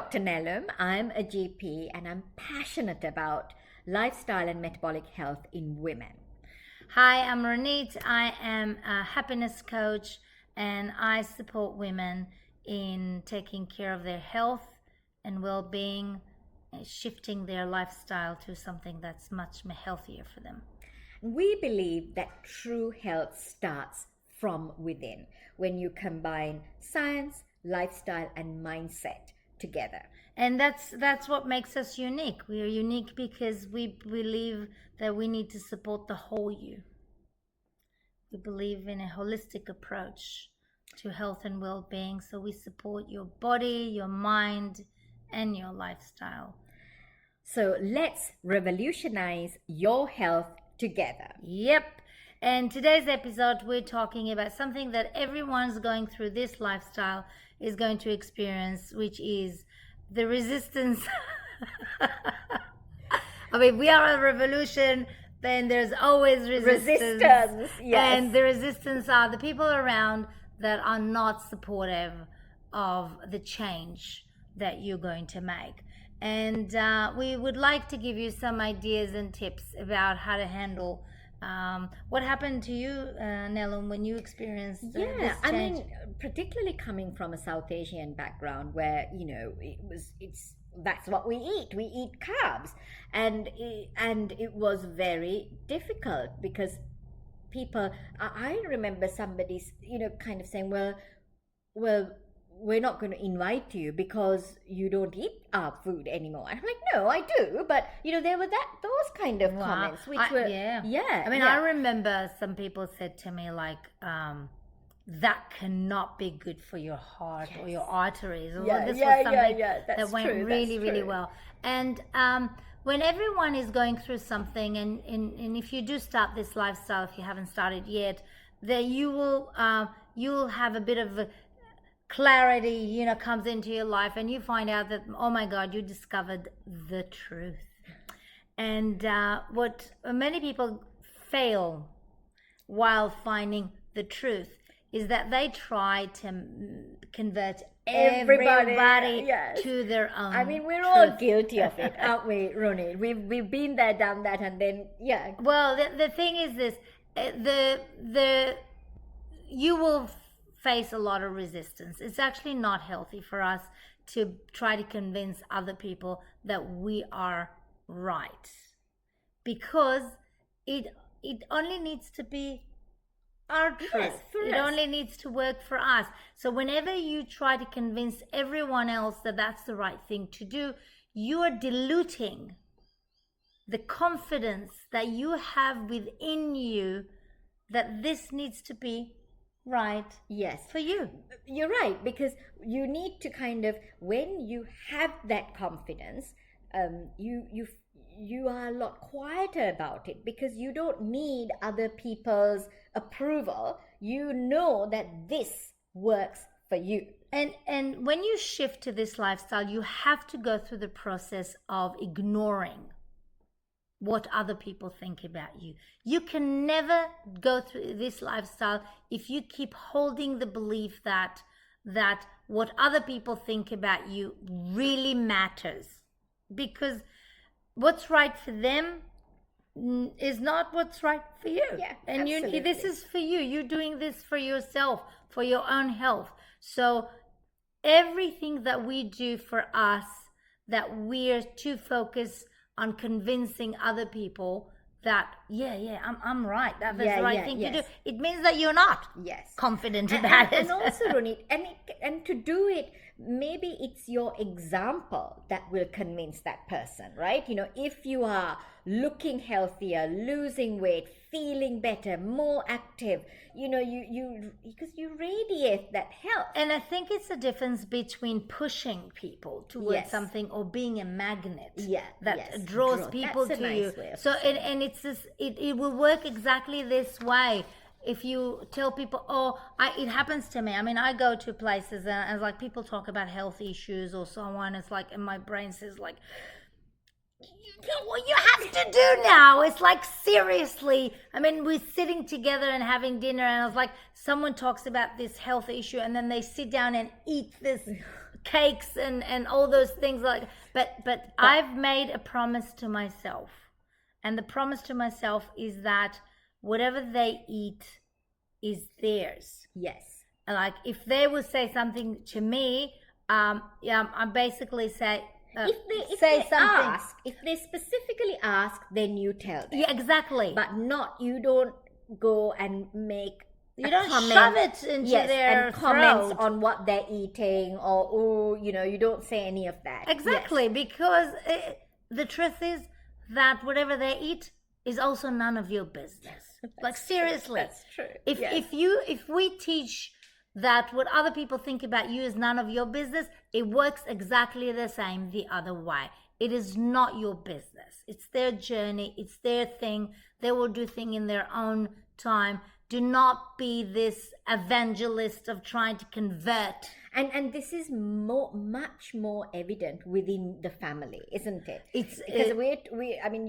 Dr. Nelum. I'm a GP and I'm passionate about lifestyle and metabolic health in women. Hi, I'm Ronit. I am a happiness coach and I support women in taking care of their health and well-being, shifting their lifestyle to something that's much healthier for them. We believe that true health starts from within when you combine science, lifestyle, and mindset together. And that's what makes us unique. We are unique because we believe that we need to support the whole you. We believe in a holistic approach to health and well-being, so we support your body, your mind, and your lifestyle. So let's revolutionize your health together. Yep. And today's episode, we're talking about something that everyone's going through this lifestyle is going to experience, which is the resistance. I mean, we are a revolution, then there's always resistance. Yes. And the resistance are the people around that are not supportive of the change that you're going to make. And we would like to give you some ideas and tips about how to handle what happened to you, Nelum, when you experienced this change? I mean, particularly coming from a South Asian background where, that's what we eat. We eat carbs. And it was very difficult because people, I remember somebody, kind of saying, well, we're not going to invite you because you don't eat our food anymore. I'm like, no, I do. But, there were those kind of comments, which were... I mean, I remember some people said to me, like, that cannot be good for your heart or your arteries. This was something that went really well. And when everyone is going through something, and if you do start this lifestyle, if you haven't started yet, then you'll have a bit of a clarity, comes into your life, and you find out that, oh my God, you discovered the truth. And what many people fail while finding the truth is that they try to convert everybody to their own. I mean, we're all guilty of it, aren't we, Ronit? We've been there, done that, and then Well, the thing is this: you will face a lot of resistance. It's actually not healthy for us to try to convince other people that we are right, because it only needs to be our truth. It only needs to work for us. So whenever you try to convince everyone else that that's the right thing to do, you are diluting the confidence that you have within you that this needs to be right. Yes. For you. You're right, because you need to kind of, when you have that confidence, you are a lot quieter about it because you don't need other people's approval. You know that this works for you. And when you shift to this lifestyle, you have to go through the process of ignoring what other people think about you. You can never go through this lifestyle if you keep holding the belief that what other people think about you really matters, because what's right for them is not what's right for you. And this is for you. You're doing this for yourself, for your own health. So everything that we do for us, that we're too focused on convincing other people that I'm right, that's the right thing to do, it means that you're not confident about it. And also, Ronit, and to do it, maybe it's your example that will convince that person, right? If you are looking healthier, losing weight, feeling better, more active, because you radiate that health. And I think it's the difference between pushing people towards something or being a magnet that draws people to you. So and it's this, it will work exactly this way. If you tell people, it happens to me. I mean, I go to places and it's like people talk about health issues or so on. It's like, and my brain says like, what you have to do now. It's like, seriously. I mean, we're sitting together and having dinner and I was like, someone talks about this health issue and then they sit down and eat this cakes and all those things but I've made a promise to myself, and the promise to myself is that whatever they eat is theirs. Yes. Like if they would say something to me, I basically say If say they something. ask, if they specifically ask, then you tell them. Yeah, exactly. But not, you don't go and make You don't comment, shove it into yes, their and comments throat. on what they're eating, or oh, you don't say any of that. Exactly, Yes. because the truth is that whatever they eat is also none of your business. Like seriously, That's true. If Yes. if we teach that what other people think about you is none of your business, it works exactly the same the other way. It is not your business. It's their journey. It's their thing. They will do things in their own time. Do not be this evangelist of trying to convert. And this is much more evident within the family, isn't it? It's Because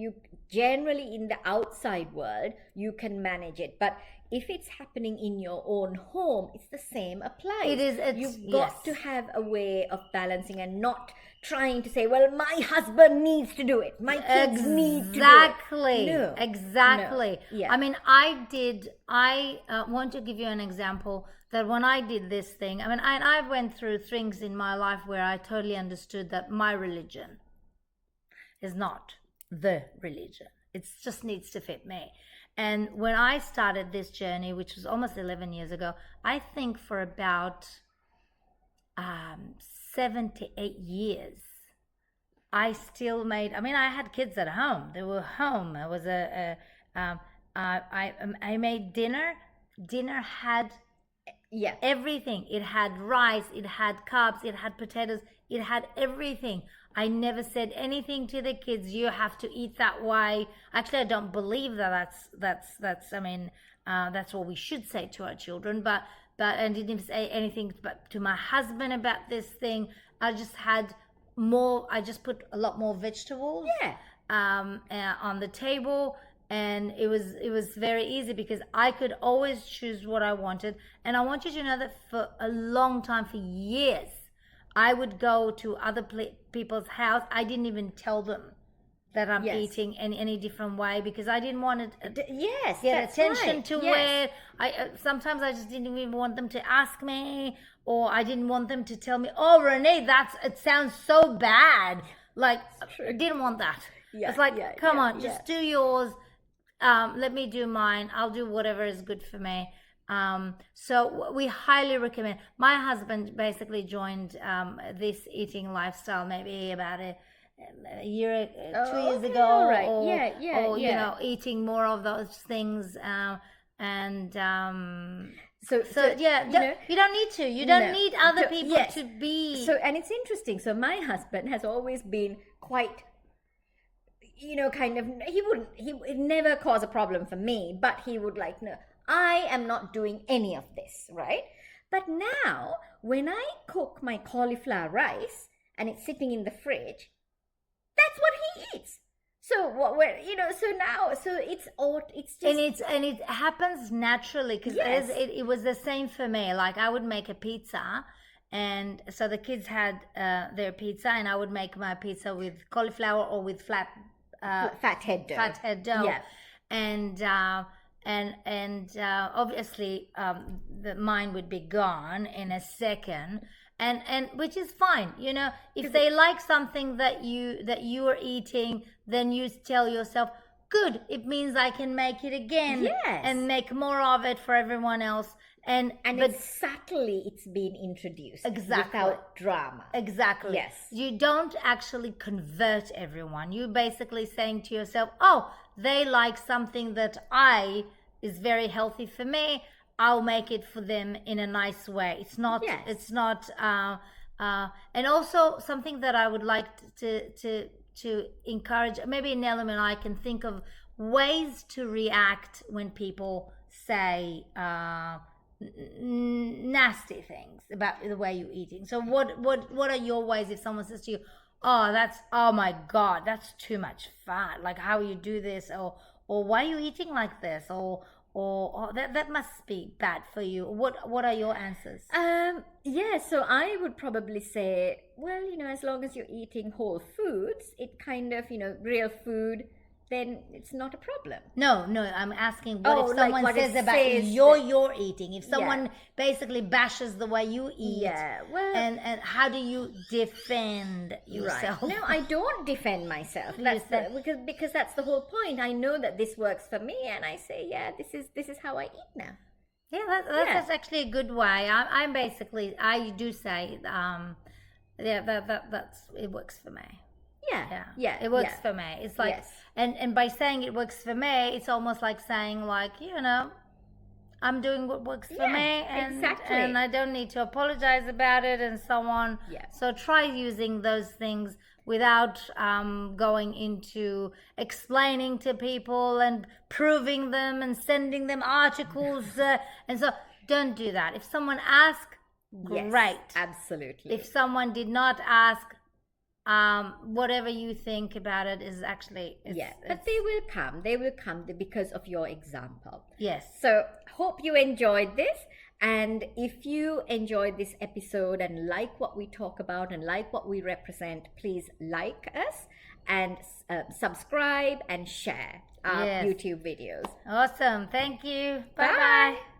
you generally in the outside world you can manage it, but if it's happening in your own home, it's the same applies. It is. You've got yes. to have a way of balancing and not trying to say, well, my husband needs to do it, my kids need to do it. No. Exactly. No. Yeah. I mean, I want to give you an example that when I did this thing, I mean, I went through things in my life where I totally understood that my religion is not the religion. It just needs to fit me. And when I started this journey, which was almost 11 years ago, I think for about 7 to 8 years, I still made, I mean, I had kids at home. They were home. I was I made dinner. Dinner had everything. It had rice, it had carbs, it had potatoes, it had everything. I never said anything to the kids, you have to eat that way. Actually, I don't believe that's I mean, that's what we should say to our children, but I didn't say anything but to my husband about this thing. I just put a lot more vegetables on the table, and it was very easy because I could always choose what I wanted. And I want you to know that for a long time, for years, I would go to other people's house. I didn't even tell them that I'm eating in any different way because I didn't want to get attention to where sometimes I just didn't even want them to ask me, or I didn't want them to tell me, oh, Renee, it sounds so bad. Like, I didn't want that. It's like, come on, just do yours. Let me do mine. I'll do whatever is good for me. So we highly recommend. My husband basically joined this eating lifestyle maybe about a year, 2 years ago. All right. Or you know, eating more of those things. So you don't need to. You don't need other people to be. So, and it's interesting. So my husband has always been quite, kind of, he would never cause a problem for me, but he would like, no, I am not doing any of this, right? But now, when I cook my cauliflower rice and it's sitting in the fridge, that's what he eats. So and it happens naturally because it was the same for me. Like I would make a pizza, and so the kids had their pizza, and I would make my pizza with cauliflower or with fat head dough. Yeah, and obviously the mine would be gone in a second. And which is fine, if they like something that you are eating, then you tell yourself, good, it means I can make it again and make more of it for everyone else. But it's been introduced without drama. Exactly. Yes. You don't actually convert everyone. You're basically saying to yourself, oh, they like something that is very healthy for me. I'll make it for them in a nice way. It's not, and also something that I would like to encourage, maybe Nelum and I can think of ways to react when people say nasty things about the way you're eating. So what are your ways if someone says to you, oh my God, that's too much fat. Like how you do this, or why are you eating like this? or that must be bad for you. What are your answers? Yeah, so I would probably say, well, as long as you're eating whole foods, it kind of, real food, then it's not a problem. No, I'm asking what if someone what says it about says you're eating. If someone Yeah. basically bashes the way you eat, Yeah, well, and how do you defend yourself? Right. No, I don't defend myself. Because that's the whole point. I know that this works for me, and I say, yeah, this is how I eat now. Yeah, that's actually a good way. I'm basically, I do say, that's it works for me. Yeah, it works for me. It's like, Yes. and by saying it works for me, it's almost like saying, like, I'm doing what works for me, exactly. and I don't need to apologize about it, and so on. Yeah. So try using those things without going into explaining to people and proving them and sending them articles, and so don't do that. If someone asks, Yes, great. absolutely. If someone did not ask, whatever you think about it is actually but they will come because of your example. Yes. So hope you enjoyed this, and if you enjoyed this episode and like what we talk about and like what we represent, please like us and subscribe and share our Yes. YouTube videos. Awesome. Thank you. Bye. Bye.